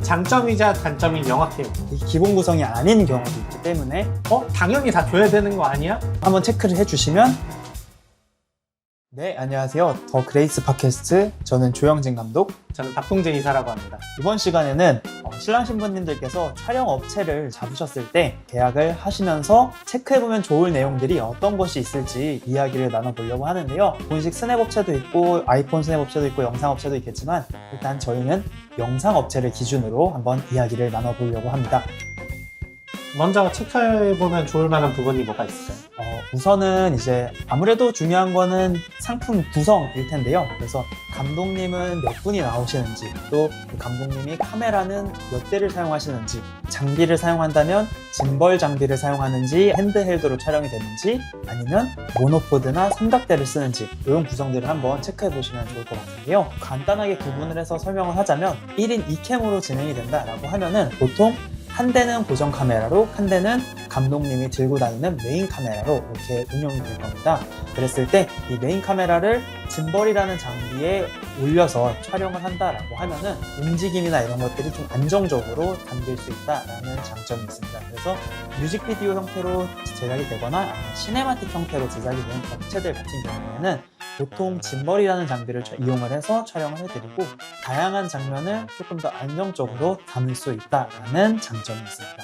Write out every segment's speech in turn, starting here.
장점이자 단점이 명확해요. 이게 기본 구성이 아닌 경우도 있기 때문에 당연히 다 줘야 되는 거 아니야? 한번 체크를 해주시면. 네, 안녕하세요. 더 그레이스 팟캐스트, 저는 조영진 감독. 저는 박동재 이사라고 합니다. 이번 시간에는 신랑 신부님들께서 촬영 업체를 잡으셨을 때 계약을 하시면서 체크해보면 좋을 내용들이 어떤 것이 있을지 이야기를 나눠보려고 하는데요. 본식 스냅 업체도 있고 아이폰 스냅 업체도 있고 영상 업체도 있겠지만 일단 저희는 영상 업체를 기준으로 한번 이야기를 나눠보려고 합니다. 먼저 체크해보면 좋을 만한 부분이 뭐가 있을까요? 우선은 이제 아무래도 중요한 거는 상품 구성일 텐데요. 그래서 감독님은 몇 분이 나오시는지, 또 그 감독님이 카메라는 몇 대를 사용하시는지, 장비를 사용한다면 짐벌 장비를 사용하는지, 핸드헬드로 촬영이 되는지, 아니면 모노포드나 삼각대를 쓰는지, 이런 구성들을 한번 체크해 보시면 좋을 것 같은데요. 간단하게 구분을 해서 설명을 하자면 1인 2캠으로 진행이 된다라고 하면은 보통 한 대는 고정 카메라로, 한 대는 감독님이 들고 다니는 메인 카메라로 이렇게 운영이 될 겁니다. 그랬을 때 이 메인 카메라를 짐벌이라는 장비에 올려서 촬영을 한다라고 하면은 움직임이나 이런 것들이 좀 안정적으로 담길 수 있다라는 장점이 있습니다. 그래서 뮤직비디오 형태로 제작이 되거나 아니면 시네마틱 형태로 제작이 되는 업체들 같은 경우에는 보통 짐벌이라는 장비를 이용을 해서 촬영을 해드리고 다양한 장면을 조금 더 안정적으로 담을 수 있다는 장점이 있습니다.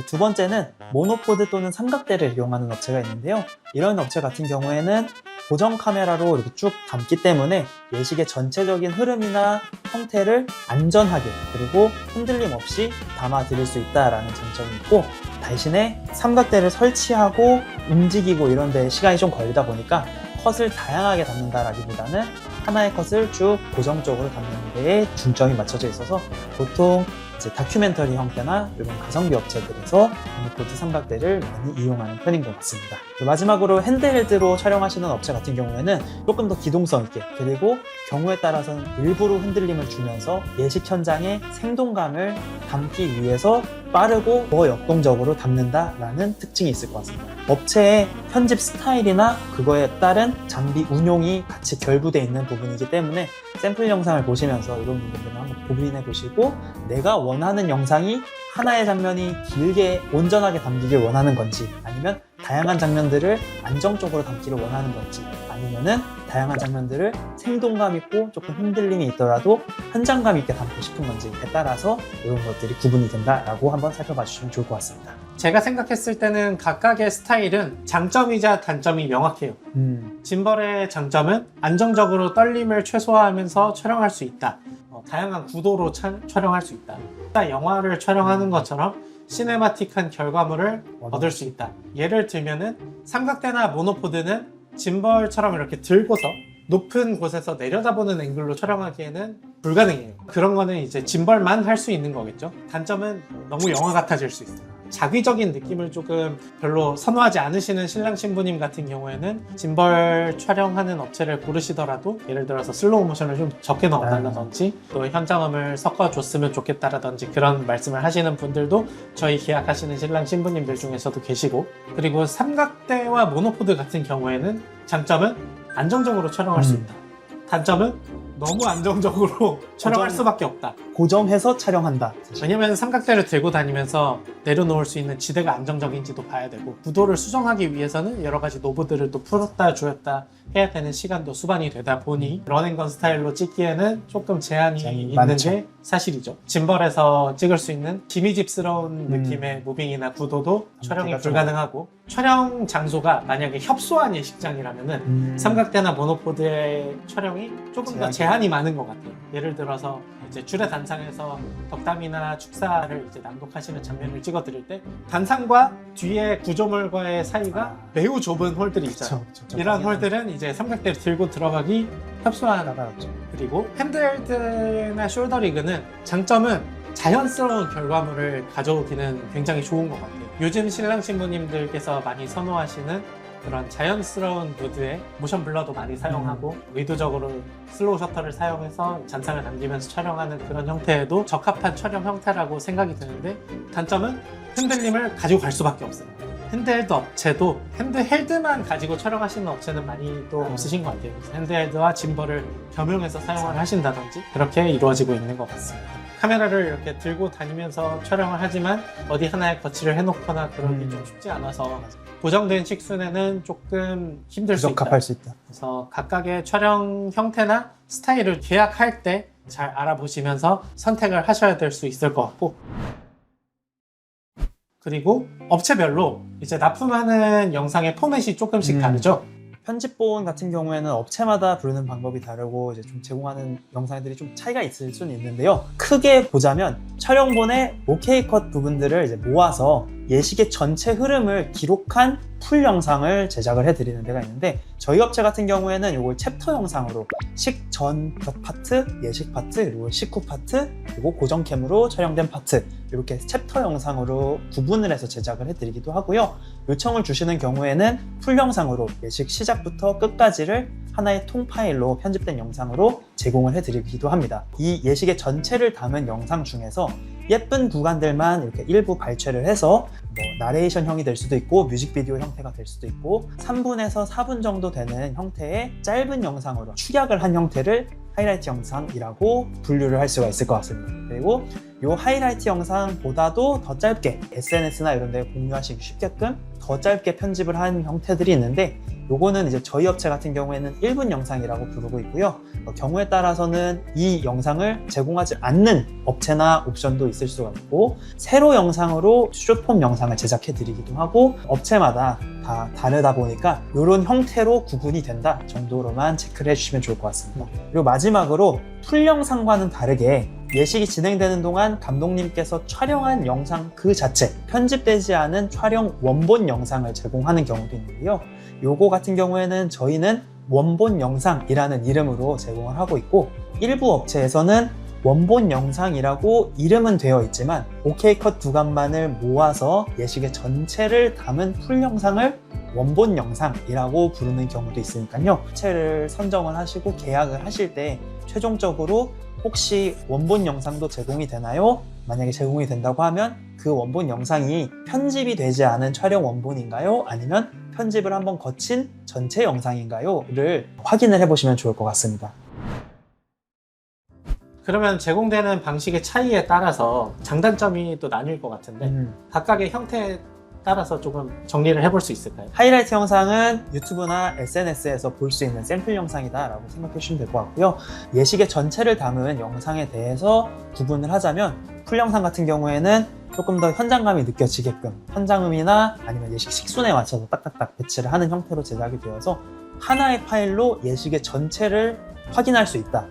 두 번째는 모노포드 또는 삼각대를 이용하는 업체가 있는데요. 이런 업체 같은 경우에는 고정 카메라로 이렇게 쭉 담기 때문에 예식의 전체적인 흐름이나 형태를 안전하게 그리고 흔들림 없이 담아 드릴 수 있다는 장점이 있고, 대신에 삼각대를 설치하고 움직이고 이런 데 시간이 좀 걸리다 보니까 컷을 다양하게 담는다라기보다는 하나의 컷을 쭉 고정적으로 담는 데에 중점이 맞춰져 있어서 보통 이제 다큐멘터리 형태나 이런 가성비 업체들에서 모노포드 삼각대를 많이 이용하는 편인 것 같습니다. 마지막으로 핸드헬드로 촬영하시는 업체 같은 경우에는 조금 더 기동성 있게, 그리고 경우에 따라서는 일부러 흔들림을 주면서 예식 현장의 생동감을 담기 위해서 빠르고 더 역동적으로 담는다라는 특징이 있을 것 같습니다. 업체의 편집 스타일이나 그거에 따른 장비 운용이 같이 결부되어 있는 부분이기 때문에 샘플 영상을 보시면서 이런 부분들을 한번 고민해 보시고, 내가 원하는 영상이 하나의 장면이 길게 온전하게 담기길 원하는 건지, 아니면 다양한 장면들을 안정적으로 담기를 원하는 건지, 아니면은 다양한 장면들을 생동감 있고 조금 흔들림이 있더라도 현장감 있게 담고 싶은 건지에 따라서 이런 것들이 구분이 된다라고 한번 살펴봐 주시면 좋을 것 같습니다. 제가 생각했을 때는 각각의 스타일은 장점이자 단점이 명확해요. 짐벌의 장점은 안정적으로 떨림을 최소화하면서 촬영할 수 있다. 다양한 구도로 촬영할 수 있다. 영화를 촬영하는 것처럼 시네마틱한 결과물을 얻을 수 있다. 예를 들면은 삼각대나 모노포드는 짐벌처럼 이렇게 들고서 높은 곳에서 내려다보는 앵글로 촬영하기에는 불가능해요. 그런 거는 이제 짐벌만 할 수 있는 거겠죠. 단점은 너무 영화 같아질 수 있어요. 자기적인 느낌을 조금 별로 선호하지 않으시는 신랑 신부님 같은 경우에는 짐벌 촬영하는 업체를 고르시더라도 예를 들어서 슬로우 모션을 좀 적게 넣어달라든지 또 현장음을 섞어줬으면 좋겠다라든지 그런 말씀을 하시는 분들도 저희 계약하시는 신랑 신부님들 중에서도 계시고, 그리고 삼각대와 모노포드 같은 경우에는 장점은 안정적으로 촬영할 수 있다. 단점은 너무 안정적으로 촬영할 수밖에 없다. 고정해서 촬영한다. 사실. 왜냐면 삼각대를 들고 다니면서 내려놓을 수 있는 지대가 안정적인지도 봐야 되고, 구도를 수정하기 위해서는 여러 가지 노브들을 또 풀었다 줄였다 해야 되는 시간도 수반이 되다 보니 런앤건 스타일로 찍기에는 조금 제한이 있는 많죠. 게 사실이죠. 짐벌에서 찍을 수 있는 기미집스러운 느낌의 무빙이나 구도도 촬영이 불가능하고, 촬영 장소가 만약에 협소한 예식장이라면은 삼각대나 모노포드의 촬영이 조금 더 제한이 많은 것 같아요. 예를 들어서 이제 주례 단상에서 덕담이나 축사를 이제 낭독하시는 장면을 찍어드릴 때 단상과 뒤에 구조물과의 사이가 매우 좁은 홀들이 있잖아요. 이런 홀들은 이제 삼각대를 들고 들어가기 협소한. 그리고 핸드헬드나 숄더리그는 장점은 자연스러운 결과물을 가져오기는 굉장히 좋은 것 같아요. 요즘 신랑 신부님들께서 많이 선호하시는 그런 자연스러운 무드에 모션 블러도 많이 사용하고 의도적으로 슬로우 셔터를 사용해서 잔상을 남기면서 촬영하는 그런 형태에도 적합한 촬영 형태라고 생각이 드는데, 단점은 흔들림을 가지고 갈 수밖에 없어요. 핸드헬드 업체도 핸드헬드만 가지고 촬영하시는 업체는 많이 또 없으신 것 같아요. 핸드헬드와 짐벌을 겸용해서 사용을 하신다든지 그렇게 이루어지고 있는 것 같습니다. 카메라를 이렇게 들고 다니면서 촬영을 하지만 어디 하나에 거치를 해놓거나 그러기 좀 쉽지 않아서 고정된 식순에는 조금 힘들 수 있다. 부적합할 수 있다. 그래서 각각의 촬영 형태나 스타일을 계약할 때 잘 알아보시면서 선택을 하셔야 될 수 있을 것 같고, 그리고 업체별로 이제 납품하는 영상의 포맷이 조금씩 다르죠. 편집본 같은 경우에는 업체마다 부르는 방법이 다르고 이제 좀 제공하는 영상들이 좀 차이가 있을 수는 있는데요. 크게 보자면 촬영본의 OK 컷 부분들을 이제 모아서 예식의 전체 흐름을 기록한 풀 영상을 제작을 해드리는 데가 있는데, 저희 업체 같은 경우에는 이걸 챕터 영상으로 식전 파트, 예식 파트, 그리고 식후 파트, 그리고 고정캠으로 촬영된 파트, 이렇게 챕터 영상으로 구분을 해서 제작을 해드리기도 하고요. 요청을 주시는 경우에는 풀 영상으로 예식 시작부터 끝까지를 하나의 통 파일로 편집된 영상으로 제공을 해드리기도 합니다. 이 예식의 전체를 담은 영상 중에서 예쁜 구간들만 이렇게 일부 발췌를 해서 뭐 나레이션형이 될 수도 있고 뮤직비디오 형태가 될 수도 있고 3분에서 4분 정도 되는 형태의 짧은 영상으로 축약을 한 형태를 하이라이트 영상이라고 분류를 할 수가 있을 것 같습니다. 그리고 이 하이라이트 영상보다도 더 짧게 SNS나 이런 데 공유하시기 쉽게끔 더 짧게 편집을 한 형태들이 있는데, 요거는 이제 저희 업체 같은 경우에는 1분 영상이라고 부르고 있고요. 경우에 따라서는 이 영상을 제공하지 않는 업체나 옵션도 있을 수가 있고, 세로 영상으로 숏폼 영상을 제작해 드리기도 하고, 업체마다 다 다르다 보니까 이런 형태로 구분이 된다 정도로만 체크를 해주시면 좋을 것 같습니다. 그리고 마지막으로 풀 영상과는 다르게 예식이 진행되는 동안 감독님께서 촬영한 영상 그 자체, 편집되지 않은 촬영 원본 영상을 제공하는 경우도 있는데요. 요거 같은 경우에는 저희는 원본 영상이라는 이름으로 제공을 하고 있고, 일부 업체에서는 원본 영상이라고 이름은 되어 있지만 OK 컷 구간만을 모아서 예식의 전체를 담은 풀 영상을 원본 영상이라고 부르는 경우도 있으니까요. 업체를 선정을 하시고 계약을 하실 때 최종적으로 혹시 원본 영상도 제공이 되나요? 만약에 제공이 된다고 하면 그 원본 영상이 편집이 되지 않은 촬영 원본인가요? 아니면 편집을 한번 거친 전체 영상인가요? 를 확인을 해보시면 좋을 것 같습니다. 그러면 제공되는 방식의 차이에 따라서 장단점이 또 나뉠 것 같은데 각각의 형태에 따라서 조금 정리를 해볼 수 있을까요? 하이라이트 영상은 유튜브나 SNS에서 볼 수 있는 샘플 영상이다 라고 생각해 주시면 될 것 같고요. 예식의 전체를 담은 영상에 대해서 구분을 하자면, 풀 영상 같은 경우에는 조금 더 현장감이 느껴지게끔 현장음이나 아니면 예식 식순에 맞춰서 딱딱딱 배치를 하는 형태로 제작이 되어서 하나의 파일로 예식의 전체를 확인할 수 있다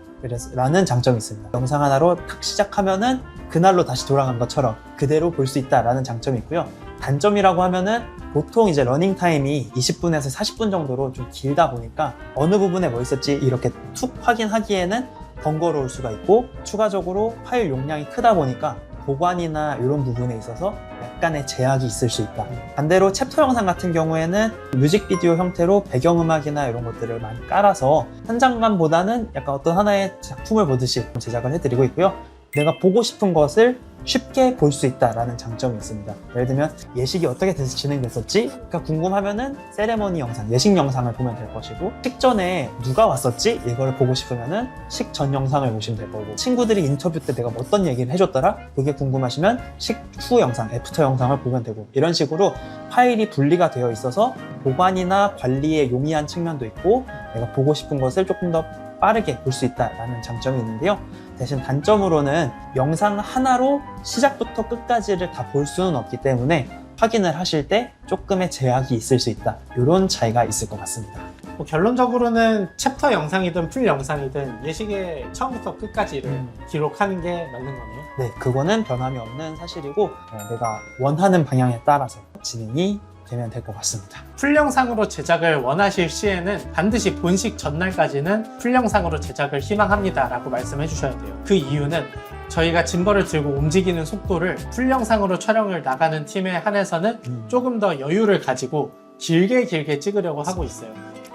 라는 장점이 있습니다. 영상 하나로 탁 시작하면은 그날로 다시 돌아간 것처럼 그대로 볼 수 있다라는 장점이 있고요. 단점이라고 하면은 보통 이제 러닝 타임이 20분에서 40분 정도로 좀 길다 보니까 어느 부분에 뭐 있었지 이렇게 툭 확인하기에는 번거로울 수가 있고, 추가적으로 파일 용량이 크다 보니까 보관이나 이런 부분에 있어서 약간의 제약이 있을 수 있다. 반대로 챕터 영상 같은 경우에는 뮤직비디오 형태로 배경음악이나 이런 것들을 많이 깔아서 현장감보다는 약간 어떤 하나의 작품을 보듯이 제작을 해드리고 있고요. 내가 보고 싶은 것을 쉽게 볼 수 있다라는 장점이 있습니다. 예를 들면 예식이 어떻게 진행됐었지?가 궁금하면은 세레머니 영상, 예식 영상을 보면 될 것이고, 식전에 누가 왔었지? 이걸 보고 싶으면은 식전 영상을 보시면 될 거고, 친구들이 인터뷰 때 내가 어떤 얘기를 해줬더라? 그게 궁금하시면 식후 영상, 애프터 영상을 보면 되고, 이런 식으로 파일이 분리가 되어 있어서 보관이나 관리에 용이한 측면도 있고, 내가 보고 싶은 것을 조금 더 빠르게 볼 수 있다라는 장점이 있는데요. 대신 단점으로는 영상 하나로 시작부터 끝까지를 다 볼 수는 없기 때문에 확인을 하실 때 조금의 제약이 있을 수 있다. 이런 차이가 있을 것 같습니다. 뭐 결론적으로는 챕터 영상이든 풀 영상이든 예식의 처음부터 끝까지를 기록하는 게 맞는 거네요. 네, 그거는 변함이 없는 사실이고, 내가 원하는 방향에 따라서 진행이 되면 될 것 같습니다. 풀 영상으로 제작을 원하실 시에는 반드시 본식 전날까지는 풀 영상으로 제작을 희망합니다 라고 말씀해 주셔야 돼요. 그 이유는 저희가 짐벌을 들고 움직이는 속도를 풀 영상으로 촬영을 나가는 팀에 한해서는 조금 더 여유를 가지고 길게 찍으려고 하고 있어요.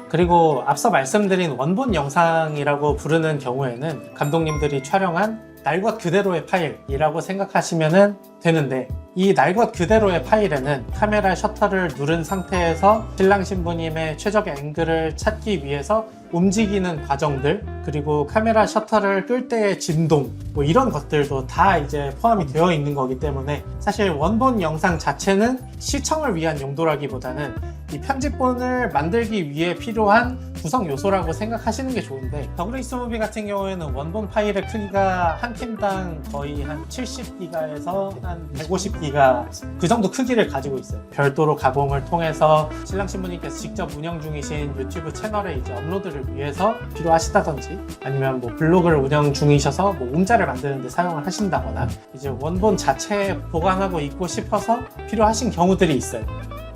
그리고 앞서 말씀드린 원본 영상이라고 부르는 경우에는 감독님들이 촬영한 날 것 그대로의 파일이라고 생각하시면 되는데, 이 날 것 그대로의 파일에는 카메라 셔터를 누른 상태에서 신랑 신부님의 최적의 앵글을 찾기 위해서 움직이는 과정들, 그리고 카메라 셔터를 끌 때의 진동, 뭐 이런 것들도 다 이제 포함이 되어 있는 거기 때문에 사실 원본 영상 자체는 시청을 위한 용도라기보다는 이 편집본을 만들기 위해 필요한 구성 요소라고 생각하시는 게 좋은데, 더그레이스 무비 같은 경우에는 원본 파일의 크기가 한 팀당 거의 한 70기가에서 한 150기가 그 정도 크기를 가지고 있어요. 별도로 가공을 통해서 신랑 신부님께서 직접 운영 중이신 유튜브 채널에 이제 업로드를 위해서 필요하시다든지, 아니면 뭐 블로그를 운영 중이셔서 뭐 움자를 만드는 데 사용을 하신다거나, 이제 원본 자체에 보관하고 있고 싶어서 필요하신 경우들이 있어요.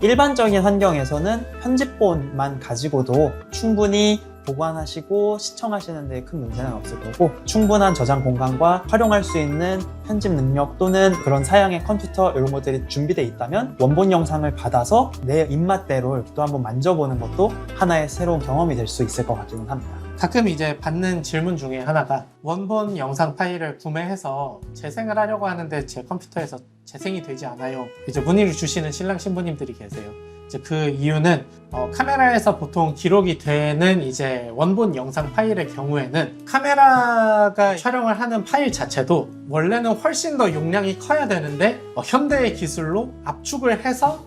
일반적인 환경에서는 편집본만 가지고도 충분히 보관하시고 시청하시는 데 큰 문제는 없을 거고, 충분한 저장 공간과 활용할 수 있는 편집 능력 또는 그런 사양의 컴퓨터 이런 것들이 준비되어 있다면 원본 영상을 받아서 내 입맛대로 이렇게 또 한번 만져보는 것도 하나의 새로운 경험이 될 수 있을 것 같기는 합니다. 가끔 이제 받는 질문 중에 하나가, 원본 영상 파일을 구매해서 재생을 하려고 하는데 제 컴퓨터에서 재생이 되지 않아요. 이제 문의를 주시는 신랑 신부님들이 계세요. 이제 그 이유는 카메라에서 보통 기록이 되는 이제 원본 영상 파일의 경우에는 카메라가 촬영을 하는 파일 자체도 원래는 훨씬 더 용량이 커야 되는데 현대의 기술로 압축을 해서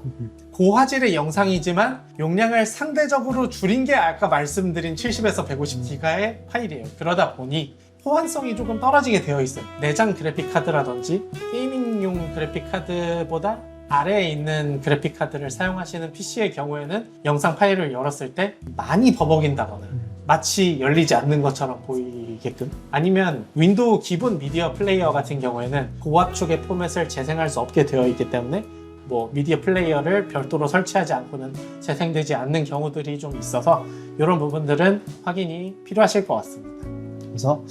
고화질의 영상이지만 용량을 상대적으로 줄인 게 아까 말씀드린 70에서 150기가의 파일이에요. 그러다 보니 호환성이 조금 떨어지게 되어 있어요. 내장 그래픽 카드라든지 게이밍용 그래픽 카드보다 아래에 있는 그래픽 카드를 사용하시는 PC의 경우에는 영상 파일을 열었을 때 많이 버벅인다거나 마치 열리지 않는 것처럼 보이게끔, 아니면 윈도우 기본 미디어 플레이어 같은 경우에는 고압축의 포맷을 재생할 수 없게 되어 있기 때문에 뭐 미디어 플레이어를 별도로 설치하지 않고는 재생되지 않는 경우들이 좀 있어서 이런 부분들은 확인이 필요하실 것 같습니다. 그래서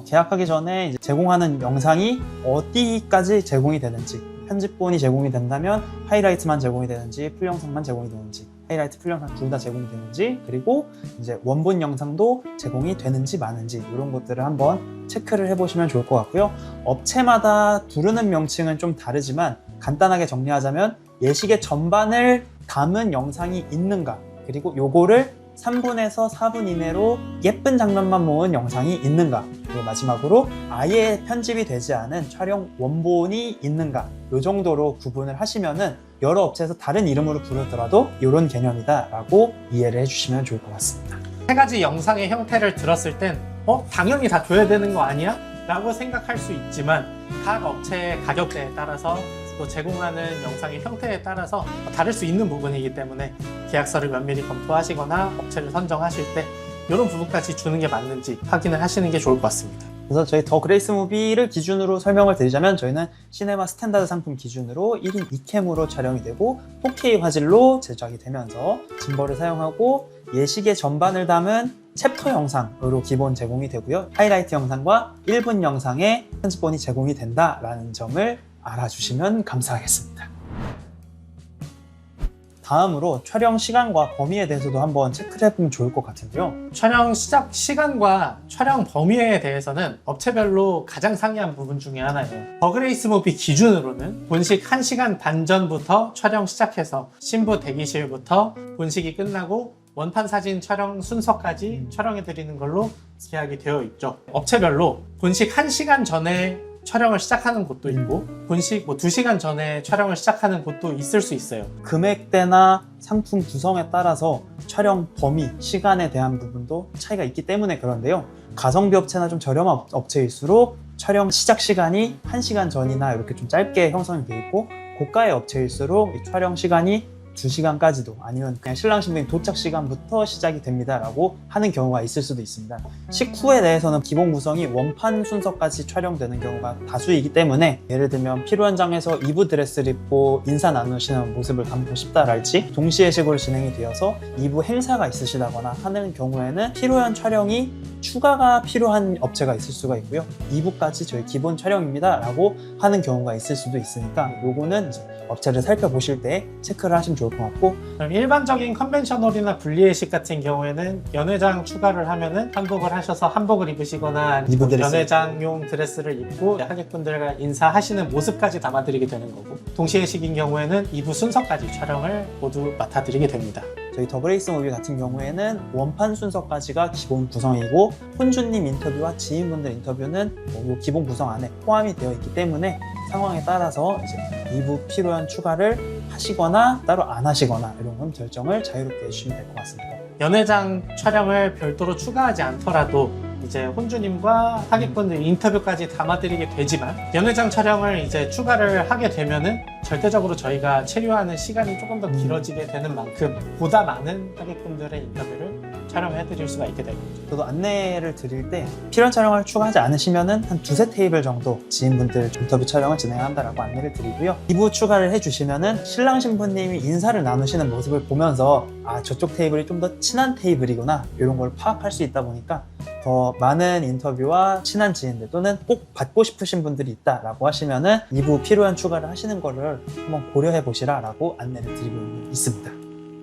계약하기 전에 이제 제공하는 영상이 어디까지 제공이 되는지, 편집본이 제공이 된다면 하이라이트만 제공이 되는지 풀영상만 제공이 되는지, 하이라이트 풀영상 둘 다 제공이 되는지, 그리고 이제 원본 영상도 제공이 되는지 마는지 이런 것들을 한번 체크를 해보시면 좋을 것 같고요. 업체마다 두르는 명칭은 좀 다르지만 간단하게 정리하자면 예식의 전반을 담은 영상이 있는가, 그리고 요거를 3분에서 4분 이내로 예쁜 장면만 모은 영상이 있는가, 그리고 마지막으로 아예 편집이 되지 않은 촬영 원본이 있는가, 요 정도로 구분을 하시면은 여러 업체에서 다른 이름으로 부르더라도 이런 개념이다 라고 이해를 해주시면 좋을 것 같습니다. 세 가지 영상의 형태를 들었을 땐 당연히 다 줘야 되는 거 아니야? 라고 생각할 수 있지만 각 업체의 가격대에 따라서 또 제공하는 영상의 형태에 따라서 다를 수 있는 부분이기 때문에 계약서를 면밀히 검토하시거나 업체를 선정하실 때 이런 부분까지 주는 게 맞는지 확인을 하시는 게 좋을 것 같습니다. 그래서 저희 더 그레이스 무비를 기준으로 설명을 드리자면, 저희는 시네마 스탠다드 상품 기준으로 1인 2캠으로 촬영이 되고 4K 화질로 제작이 되면서 짐벌을 사용하고 예식의 전반을 담은 챕터 영상으로 기본 제공이 되고요. 하이라이트 영상과 1분 영상의 편집본이 제공이 된다라는 점을 알아주시면 감사하겠습니다. 다음으로 촬영 시간과 범위에 대해서도 한번 체크를 해보면 좋을 것 같은데요. 촬영 시작 시간과 촬영 범위에 대해서는 업체별로 가장 상이한 부분 중에 하나예요. 더그레이스 무비 기준으로는 본식 1시간 반 전부터 촬영 시작해서 신부 대기실부터 본식이 끝나고 원판 사진 촬영 순서까지 촬영해 드리는 걸로 계약이 되어 있죠. 업체별로 본식 1시간 전에 촬영을 시작하는 곳도 있고 본식 2시간 전에 촬영을 시작하는 곳도 있을 수 있어요. 금액대나 상품 구성에 따라서 촬영 범위, 시간에 대한 부분도 차이가 있기 때문에 그런데요. 가성비 업체나 좀 저렴한 업체일수록 촬영 시작 시간이 1시간 전이나 이렇게 좀 짧게 형성이 되어 있고, 고가의 업체일수록 이 촬영 시간이 2시간까지도, 아니면 그냥 신랑 신부님 도착 시간부터 시작이 됩니다 라고 하는 경우가 있을 수도 있습니다. 식후에 대해서는 기본 구성이 원판 순서까지 촬영되는 경우가 다수이기 때문에, 예를 들면 피로 현장에서 이브 드레스를 입고 인사 나누시는 모습을 담고 싶다랄지, 동시에식으로 진행이 되어서 2부 행사가 있으시다거나 하는 경우에는 피로연 촬영이 추가가 필요한 업체가 있을 수가 있고요. 2부까지 저희 기본 촬영입니다 라고 하는 경우가 있을 수도 있으니까 요거는 이제 업체를 살펴보실 때 체크를 하시면 좋을 것 같고, 그럼 일반적인 컨벤셔널이나 분리회식 같은 경우에는 연회장 추가를 하면은 한복을 하셔서 한복을 입으시거나 연회장용 드레스를 입고 하객분들과 인사하시는 모습까지 담아드리게 되는 거고, 동시회식인 경우에는 2부 순서까지 촬영을 모두 맡아드리게 됩니다. 저희 더그레이스 무비 같은 경우에는 원판 순서까지가 기본 구성이고 혼주님 인터뷰와 지인분들 인터뷰는 요 기본 구성 안에 포함이 되어 있기 때문에 상황에 따라서 이제 2부 필요한 추가를 하시거나 따로 안 하시거나 이런 건 결정을 자유롭게 해주시면 될 것 같습니다. 연회장 촬영을 별도로 추가하지 않더라도 이제 혼주님과 하객분들 인터뷰까지 담아드리게 되지만 연회장 촬영을 이제 추가를 하게 되면은 절대적으로 저희가 체류하는 시간이 조금 더 길어지게 되는 만큼 보다 많은 하객분들의 인터뷰를 촬영해드릴 수가 있게 됩니다. 저도 안내를 드릴 때 필요한 촬영을 추가하지 않으시면은 한 두세 테이블 정도 지인분들 인터뷰 촬영을 진행한다라고 안내를 드리고요. 2부 추가를 해주시면은 신랑 신부님이 인사를 나누시는 모습을 보면서 아 저쪽 테이블이 좀 더 친한 테이블이구나 이런 걸 파악할 수 있다 보니까 더 많은 인터뷰와 친한 지인들 또는 꼭 받고 싶으신 분들이 있다라고 하시면은 2부 필요한 추가를 하시는 거를 한번 고려해 보시라라고 안내를 드리고 있습니다.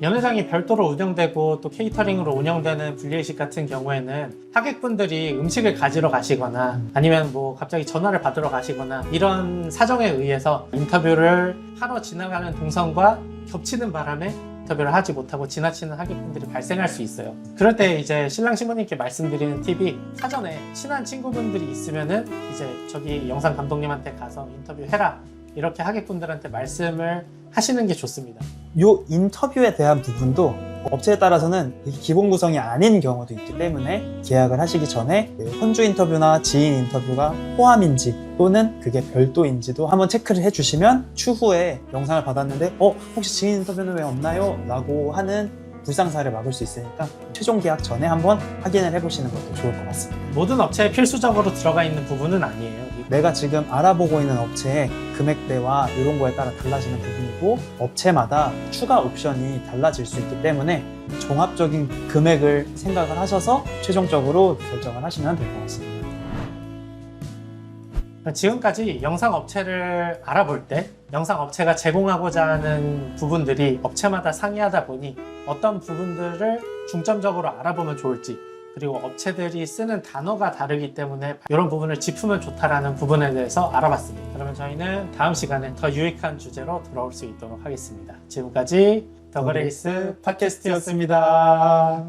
연회장이 별도로 운영되고 또 케이터링으로 운영되는 분리회식 같은 경우에는 하객분들이 음식을 가지러 가시거나 아니면 뭐 갑자기 전화를 받으러 가시거나 이런 사정에 의해서 인터뷰를 하러 지나가는 동선과 겹치는 바람에 인터뷰를 하지 못하고 지나치는 하객분들이 발생할 수 있어요. 그럴 때 이제 신랑 신부님께 말씀드리는 팁이 사전에 친한 친구분들이 있으면은 이제 저기 영상 감독님한테 가서 인터뷰해라 이렇게 하객분들한테 말씀을 하시는 게 좋습니다. 요 인터뷰에 대한 부분도 업체에 따라서는 이게 기본 구성이 아닌 경우도 있기 때문에 계약을 하시기 전에 혼주 인터뷰나 지인 인터뷰가 포함인지 또는 그게 별도인지도 한번 체크를 해주시면 추후에 영상을 받았는데 혹시 지인 인터뷰는 왜 없나요? 라고 하는 불상사를 막을 수 있으니까 최종 계약 전에 한번 확인을 해보시는 것도 좋을 것 같습니다. 모든 업체에 필수적으로 들어가 있는 부분은 아니에요. 내가 지금 알아보고 있는 업체의 금액대와 이런 거에 따라 달라지는 부분이고 업체마다 추가 옵션이 달라질 수 있기 때문에 종합적인 금액을 생각을 하셔서 최종적으로 결정을 하시면 될 것 같습니다. 지금까지 영상 업체를 알아볼 때 영상 업체가 제공하고자 하는 부분들이 업체마다 상이하다 보니 어떤 부분들을 중점적으로 알아보면 좋을지 그리고 업체들이 쓰는 단어가 다르기 때문에 이런 부분을 짚으면 좋다라는 부분에 대해서 알아봤습니다. 그러면 저희는 다음 시간에 더 유익한 주제로 돌아올 수 있도록 하겠습니다. 지금까지 더그레이스 팟캐스트였습니다.